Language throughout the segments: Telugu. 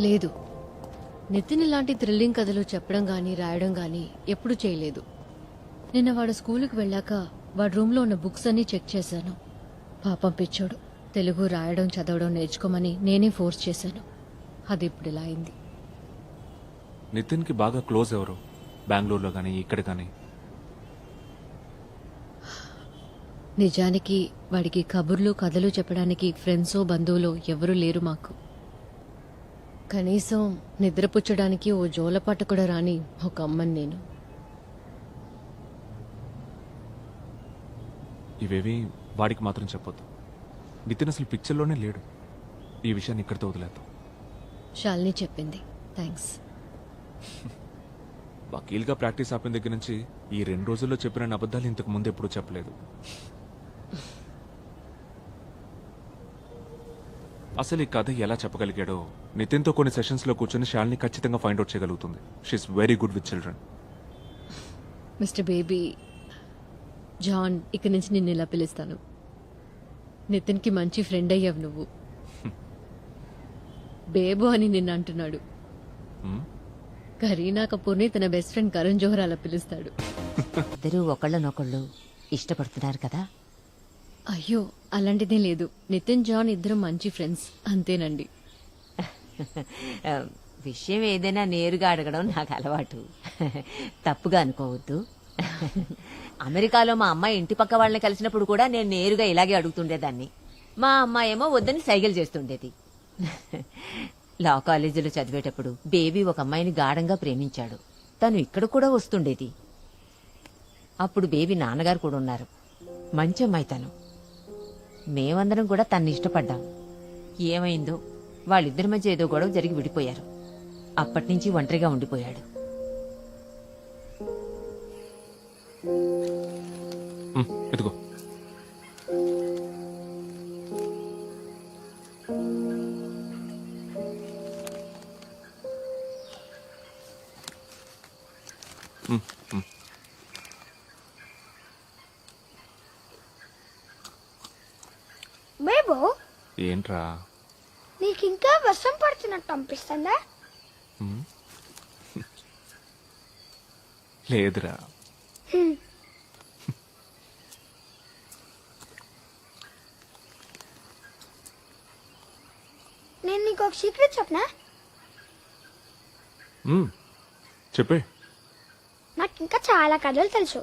లేదు, నితిన్ ఇలాంటి థ్రిల్లింగ్ కథలు చెప్పడం గానీ రాయడం గానీ ఎప్పుడూ చేయలేదు. నిన్న వాడు స్కూలుకి వెళ్ళాక వాడి రూమ్లో ఉన్న బుక్స్ అన్నీ చెక్ చేశాను. పాపం పిచ్చోడు, తెలుగు రాయడం చదవడం నేర్చుకోమని నేనే ఫోర్స్ చేశాను. అది ఇప్పుడు ఇలా అయింది. నితిన్కి బాగా క్లోజ్ ఎవరు? బెంగళూరులో కానీ ఇక్కడ కానీ? నిజానికి వాడికి కబుర్లు కథలు చెప్పడానికి ఫ్రెండ్సో బంధువులో ఎవరూ లేరు మాకు. కనీసం నిద్రపుచ్చడానికి ఓ జోలపాట కూడా రాని ఒక అమ్మని నేను. ఇవేవి వాడికి మాత్రం చెప్పొద్దు. నితిన్ అసలు పిక్చర్లోనే లేడు. ఈ విషయాన్ని ఇక్కడితో వదిలేద్దాం. శాలిని చెప్పింది, థ్యాంక్స్. వకీల్గా ప్రాక్టీస్ ఆపిన దగ్గర నుంచి ఈ 2 రోజుల్లో చెప్పిన అబద్ధాలు ఇంతకు ముందు ఎప్పుడూ చెప్పలేదు. అసలు ఈ కథ ఎలా చెప్పగలిగాడో నితిన్తో కొన్ని సెషన్స్లో కూర్చొని శాలిని ఖచ్చితంగా ఫైండ్ అవుట్ చేయగలుగుతుంది. She's very good with children. Mister baby, John ఇక్కడి నుంచి నిన్ను ఇలా పిలుస్తాను. నితిన్కి మంచి ఫ్రెండ్ అయ్యావు నువ్వు. బేబు అని నిన్ను అంటున్నాడు. కరీనా కపూర్ని తన బెస్ట్ ఫ్రెండ్ కరణ్ జోహర్ అలా పిలుస్తాడు. ఇద్దరు ఒకళ్ళనొకళ్ళు ఇష్టపడుతున్నారు కదా? అయ్యో, అలాంటిదే లేదు. నితిన్ జాన్ ఇద్దరు మంచి ఫ్రెండ్స్, అంతేనండి. విషయం ఏదైనా నేరుగా అడగడం నాకు అలవాటు. తప్పుగా అనుకోవద్దు. అమెరికాలో మా అమ్మాయి ఇంటి పక్క వాళ్ళని కలిసినప్పుడు కూడా నేను నేరుగా ఇలాగే అడుగుతుండేదాన్ని. మా అమ్మాయి ఏమో వద్దని సైగలు చేస్తుండేది. లా కాలేజీలో చదివేటప్పుడు బేబీ ఒక అమ్మాయిని గాఢంగా ప్రేమించాడు. తను ఇక్కడ కూడా వస్తుండేది. అప్పుడు బేబీ నాన్నగారు కూడా ఉన్నారు. మంచి అమ్మాయి తను. మేమందరం కూడా తన్ని ఇష్టపడ్డాం. ఏమైందో వాళ్ళిద్దరి మధ్య ఏదో గొడవ జరిగి విడిపోయారు. అప్పటినుంచి ఒంటరిగా ఉండిపోయాడు. ఇదిగో. బేబో, ఏంట్రా? నీకింకా వర్షం పడుతున్నట్టు అనిపిస్తుందా? లేదురా. నేను నీకు ఒక సీక్రెట్ చెప్పనా? చెప్పే. నాకు ఇంకా చాలా కథలు తెలుసు.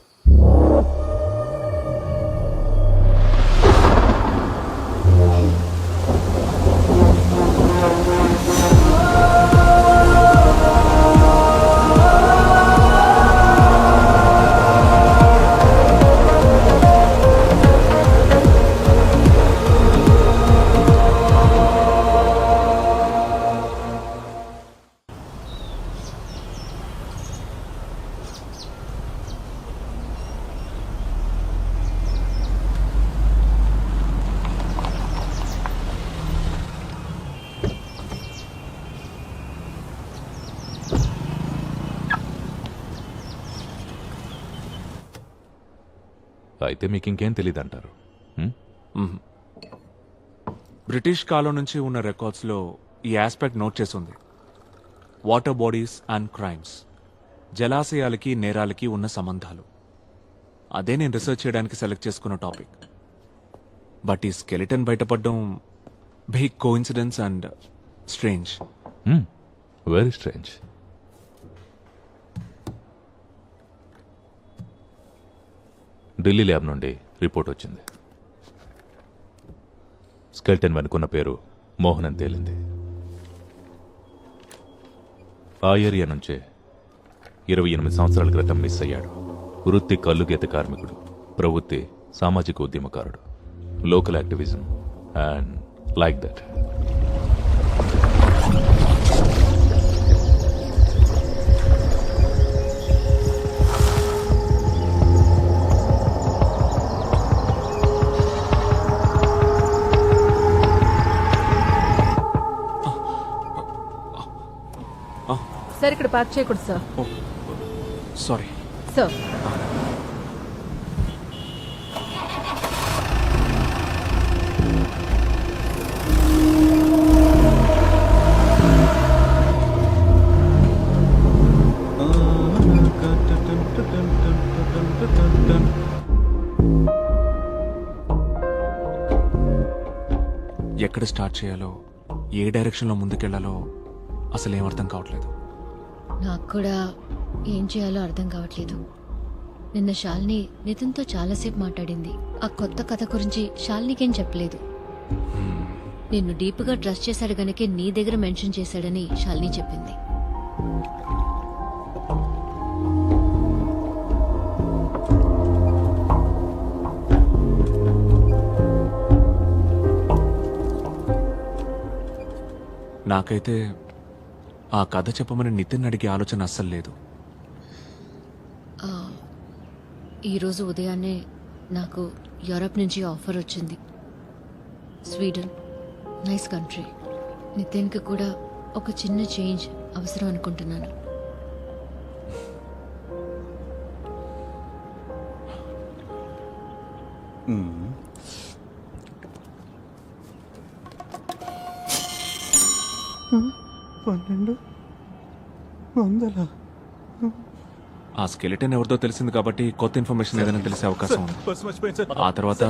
అయితే మీకు ఇంకేం తెలియదంటారు? బ్రిటిష్ కాలం నుంచి ఉన్న రికార్డ్స్లో ఈ ఆస్పెక్ట్ నోట్ చేసింది. వాటర్ బాడీస్ అండ్ క్రైమ్స్, జలాశయాలకి నేరాలకి ఉన్న సంబంధాలు. అదే నేను రీసెర్చ్ చేయడానికి సెలెక్ట్ చేసుకున్న టాపిక్. బట్ ఈ స్కెలిటన్ బయటపడడం big coincidence and strange. Very strange. Delhi lab నుండి రిపోర్ట్ వచ్చింది. స్కెల్టన్ వెనుకున్న పేరు మోహన్ అని తేలింది. ఆ ఏరియా నుంచే 28 సంవత్సరాల క్రితం మిస్ అయ్యాడు. వృత్తి కల్లుగీత కార్మికుడు, ప్రవృత్తి సామాజిక ఉద్యమకారుడు. Local activism and like that. Sir, ఇక్కడ పార్క్ చేయకూడదు సార్. Sorry sir. స్టార్ట్ చేయాలో ఏ డైరెక్షన్లో ముందుకెళ్లాలో అసలు ఏం అర్థం కావట్లేదు. నాకు కూడా ఏం చేయాలో అర్థం కావట్లేదు. నిన్న శాలిని నితిన్తో చాలాసేపు మాట్లాడింది. ఆ కొత్త కథ గురించి శాలినికేం చెప్పలేదు. నిన్ను డీప్గా ట్రస్ట్ చేశాడు గనకే నీ దగ్గర మెన్షన్ చేశాడని శాలిని చెప్పింది. నాకైతే ఆ కథ చెప్పమని నితిన్ అడిగే ఆలోచన అస్సలు లేదు. ఈరోజు ఉదయాన్నే నాకు యూరప్ నుంచి ఆఫర్ వచ్చింది. Sweden nice country. నితిన్కి కూడా ఒక చిన్న చేంజ్ అవసరం అనుకుంటున్నాను. ఆ స్కెలిటన్ ఎవరిదో తెలిసింది కాబట్టి కొత్త ఇన్ఫర్మేషన్ ఏదైనా తెలిసే అవకాశం ఉంది. ఆ తర్వాత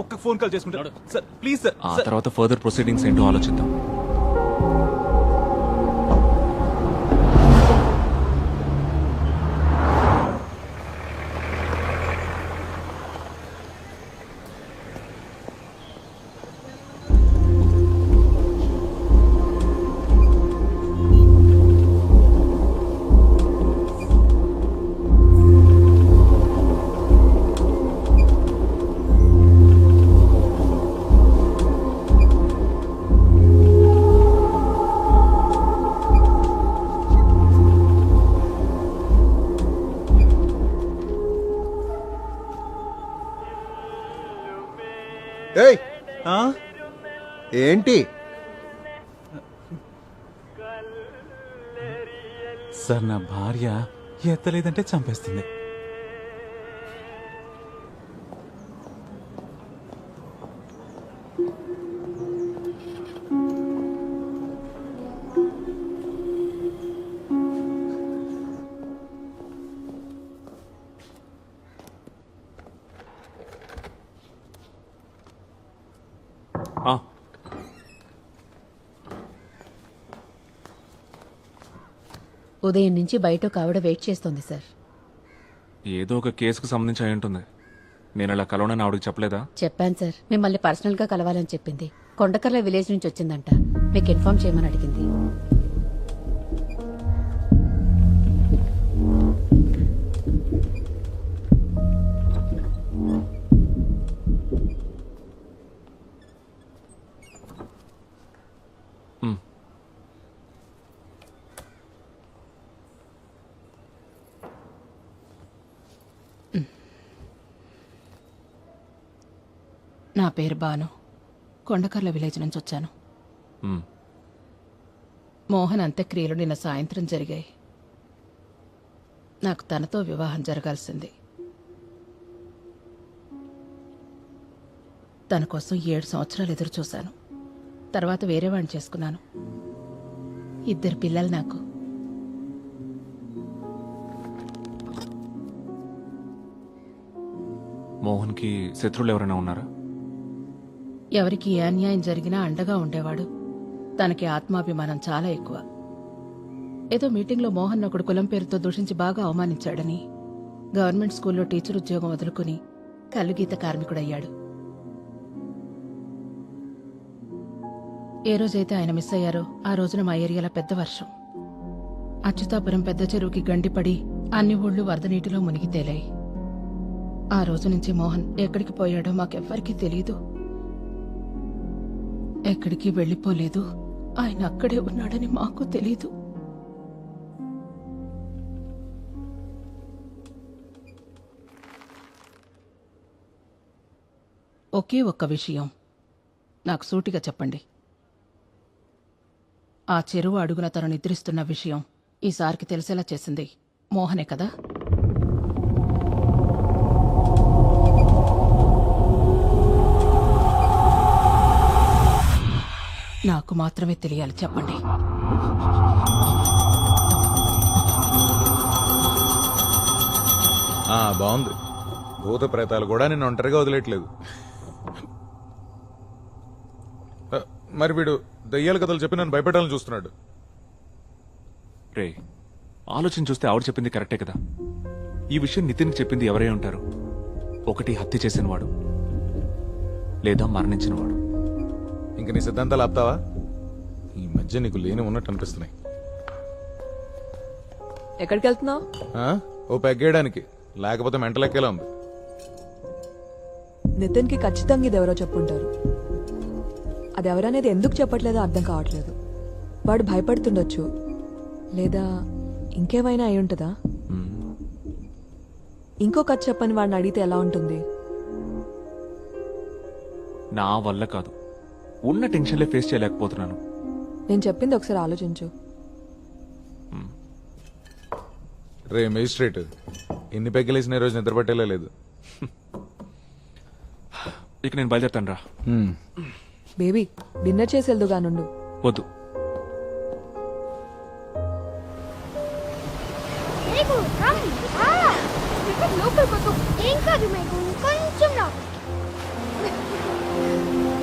ఒక్క ఫోన్ కాల్ చేసుకుంటాడు సార్, ప్లీజ్ సార్. ఆ తర్వాత ఫర్దర్ ప్రొసీడింగ్స్ ఏంటో ఆలోచిద్దాం. ఏయ్ ఏంటి సార్, నా భార్య ఎత్తలేదంటే చంపేస్తుంది. ఆ, ఉదయం నుంచి బయట ఒక ఆవిడ వెయిట్ చేస్తోంది సార్. ఏదో ఒక కేసుకు సంబంధించి అయి ఉంటుంది. నేను అలా కలవనని ఆవిడకి చెప్పలేదా? చెప్పాను సార్, మిమ్మల్ని పర్సనల్ గా కలవాలని చెప్పింది. కొండకర్ల విలేజ్ నుంచి వచ్చిందంట, మీకు ఇన్ఫార్మ్ చేయమని అడిగింది. నా పేరు బాను, కొండకర్ల విలేజ్ నుంచి వచ్చాను. మ్, మోహన్ అంత్యక్రియలు నిన్న సాయంత్రం జరిగాయి. నాకు తనతో వివాహం జరగాల్సింది. తన కోసం 7 సంవత్సరాలు ఎదురు చూశాను. తర్వాత వేరే వాడిని చేసుకున్నాను. 2 పిల్లలు నాకు. మోహన్కి శత్రువులు ఎవరైనా ఉన్నారా? ఎవరికి ఏ అన్యాయం జరిగినా అండగా ఉండేవాడు. తనకి ఆత్మాభిమానం చాలా ఎక్కువ. ఏదో మీటింగ్లో మోహన్ ఒకడు కులం పేరుతో దూషించి బాగా అవమానించాడని గవర్నమెంట్ స్కూల్లో టీచర్ ఉద్యోగం వదులుకుని కల్లుగీత కార్మికుడయ్యాడు. ఏ రోజైతే ఆయన మిస్ అయ్యారో ఆ రోజున మా ఏరియాలో పెద్ద వర్షం. అచ్యుతాపురం పెద్ద చెరువుకి గండిపడి అన్ని ఊళ్ళు వరద నీటిలో మునిగి తేలాయి. ఆ రోజు నుంచి మోహన్ ఎక్కడికి పోయాడో మాకెవ్వరికీ తెలీదు. ఎక్కడికి వెళ్ళిపోలేదు. ఆయన అక్కడే ఉన్నాడని మాకు తెలీదు. ఒకే ఒక్క విషయం నాకు సూటిగా చెప్పండి. ఆ చెరువు అడుగున తను నిద్రిస్తున్న విషయం ఈసారికి తెలిసేలా చేసింది మోహనే కదా? నాకు మాత్రమే తెలియాలి, చెప్పండి. బాగుంది. భూత ప్రేతాలు కూడా నేను ఒంటరిగా వదిలేట్లేదు. మరి వీడు దయ్యాల కథలు చెప్పి నన్ను భయపెట్టాలని చూస్తున్నాడు. రే, ఆలోచన చూస్తే ఆవిడ చెప్పింది కరెక్టే కదా. ఈ విషయం నితిన్కి చెప్పింది ఎవరై ఉంటారు? ఒకటి హత్య చేసినవాడు, లేదా మరణించినవాడు. ఇంక నీ సిద్ధాంతాలు ఆపుతావా? ఈ మధ్య నీకు లేని ఉన్నట్టు అనిపిస్తున్నాయి. ఎక్కడికి వెళ్తున్నావు? ఆ? ఓ పెగ్గేయడానికి, లేకపోతే మెంటలెక్కేలా ఉంది. నితిన్కి ఖచ్చితంగా ఇది ఎవరో చెప్పుంటారు. అది ఎవరనేది ఎందుకు చెప్పట్లేదో అర్థం కావట్లేదు. వాడు భయపడుతుండొచ్చు, లేదా ఇంకేమైనా అయి ఉంటుందా? ఇంకో కథ చెప్పని వాడిని అడిగితే ఎలా ఉంటుంది? నా వల్ల కాదు, ఉన్న టెన్షన్లే ఫేస్ చేయలేకపోతున్నాను. నేను చెప్పింది ఒకసారి ఆలోచించు. రే మేజిస్ట్రేట్, ఎన్ని పెగ్గలేసిన రోజు నిద్రపట్టేలా లేదు. ఇక నేను బయలుదేరుతాను రా. బేబీ, డిన్నర్ చేసి వెళ్దుగా నుండు. వద్దు. మేఘు రమ్ లోపలికి వద్దు. ఏం కాదు మేఘు, కొంచెం రా.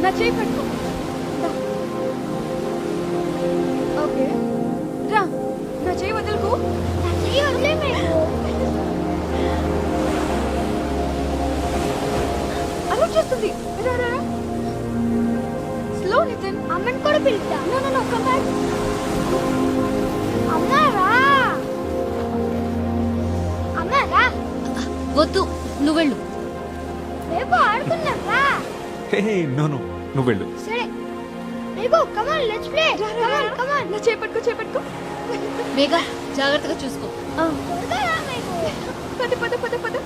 నా చేయి పట్టుకో. ఓకే రా, నా చేయి వదులుకో. నా చెయ్యి వదిలే మేఘు. అలర్ట్ చేస్తుంది. రా రా రా. స్లో నితిన్. అమ్మని కూడా పిలుద్దా? No no no, come back. అమ్మా రా. అమ్మా రా. వద్దు, నువ్వెళ్ళు. మేఘు ఆడుకుందాం రా. హే నో నో, నువ్వు వెళ్ళు. సరే Meghu, come on let's play. Come on come on. నా చేయి పట్టుకో, చేయి పట్టుకో. మేఘా, జాగ్రత్తగా చూసుకో. త్వరగా రా మేఘు. పద పద పద పద.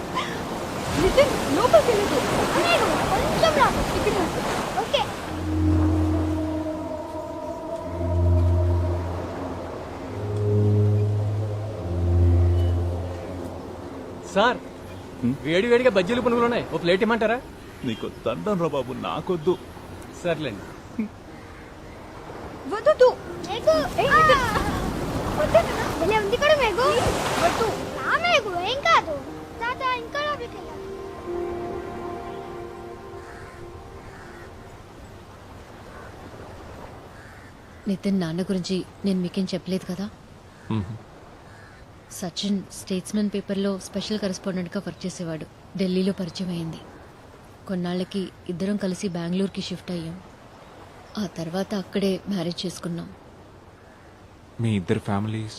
నితిన్, లోపలికి వెళ్ళదు. మేఘు కొంచెం రా. ఇక్కడ రా. ఓకే. సార్, వేడి వేడిగా బజ్జీలు పునుగులు ఉన్నాయి, ఓ ప్లేట్ ఇమ్మంటారా? నీకు దండం రా బాబు, నాకొద్దు. సర్లేండి. వద్దు. మేఘు భలే ఉంది కూడా మేఘు. వద్దు రా మేఘు, ఏం కాదు. తాత ఇంకా లోపలికి వెళ్ళాలి. నితిన్ నాన్న గురించి నేను మీకేం చెప్పలేదు కదా. మ్మ్. సచిన్ స్టేట్స్మెన్ పేపర్లో స్పెషల్ కరెస్పాండెంట్గా వర్క్ చేసేవాడు. ఢిల్లీలో పరిచయం అయింది. కొన్నాళ్ళకి ఇద్దరం కలిసి బెంగళూరుకి షిఫ్ట్ అయ్యాం. ఆ తర్వాత అక్కడే మ్యారేజ్ చేసుకున్నాం. మీ ఇద్దరు ఫ్యామిలీస్?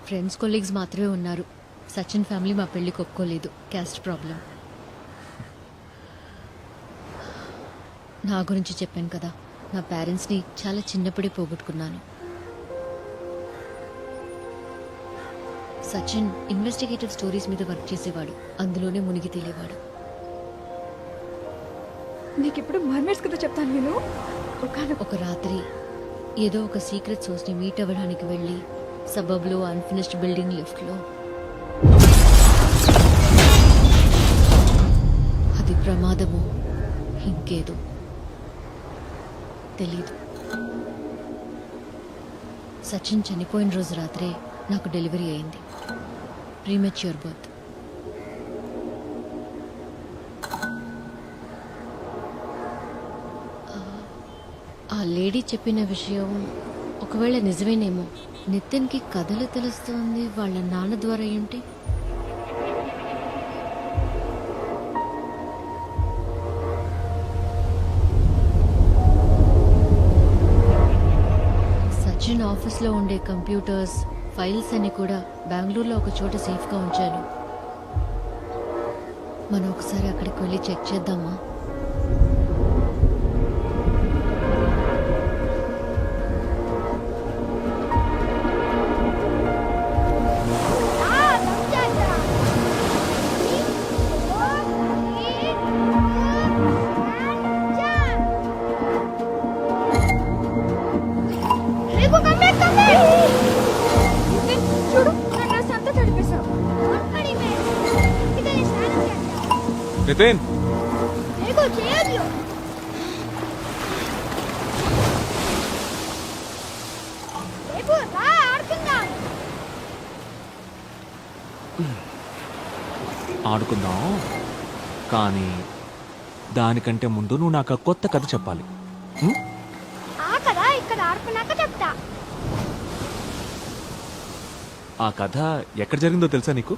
ఫ్రెండ్స్ కొలీగ్స్ మాత్రమే ఉన్నారు. సచిన్ ఫ్యామిలీ మా పెళ్లికి ఒప్పుకోలేదు, క్యాస్ట్ ప్రాబ్లం. నా గురించి చెప్పాను కదా, నా పేరెంట్స్ని చాలా చిన్నప్పుడే పోగొట్టుకున్నాను. సచిన్ ఇన్వెస్టిగేటివ్ స్టోరీస్ మీద వర్క్ చేసేవాడు, అందులోనే మునిగి తేలేవాడు. నీకిప్పుడు మర్మర్స్ కథ చెప్తాను నేను. ఒక రాత్రి ఏదో ఒక సీక్రెట్ సోర్స్ని మీట్ అవ్వడానికి వెళ్ళి సబబ్లో అన్ఫినిష్డ్ బిల్డింగ్ లిఫ్ట్లో అది ప్రమాదమో ఇంకేదో తెలీదు. సచిన్ చనిపోయిన రోజు రాత్రే నాకు డెలివరీ అయింది. Premature birth. ఆ లేడీ చెప్పిన విషయం ఒకవేళ నిజమేనేమో. నితిన్కి కథలు తెలుస్తోంది వాళ్ళ నాన్న ద్వారా ఏంటి? సచిన్ ఆఫీస్లో ఉండే కంప్యూటర్స్, ఫైల్స్ అన్ని కూడా బెంగళూరులో ఒక చోట సేఫ్గా ఉంచాను. మనం ఒకసారి అక్కడికి వెళ్ళి చెక్ చేద్దామా? చూడు, నా డ్రెస్ అంతా తడిపేశావు. నితిన్, మేఘు చేయొద్దు. మేఘు రా, ఆడుకుందాం. ఆడుకుందాం, కానీ దానికంటే ముందు నువ్వు నాకు ఆ కొత్త కథ చెప్పాలి. ఆ కదా ఇక్కడ ఆడుకున్నాక చెప్తా. ఆ కథ ఎక్కడ జరిగిందో తెలుసా నీకు?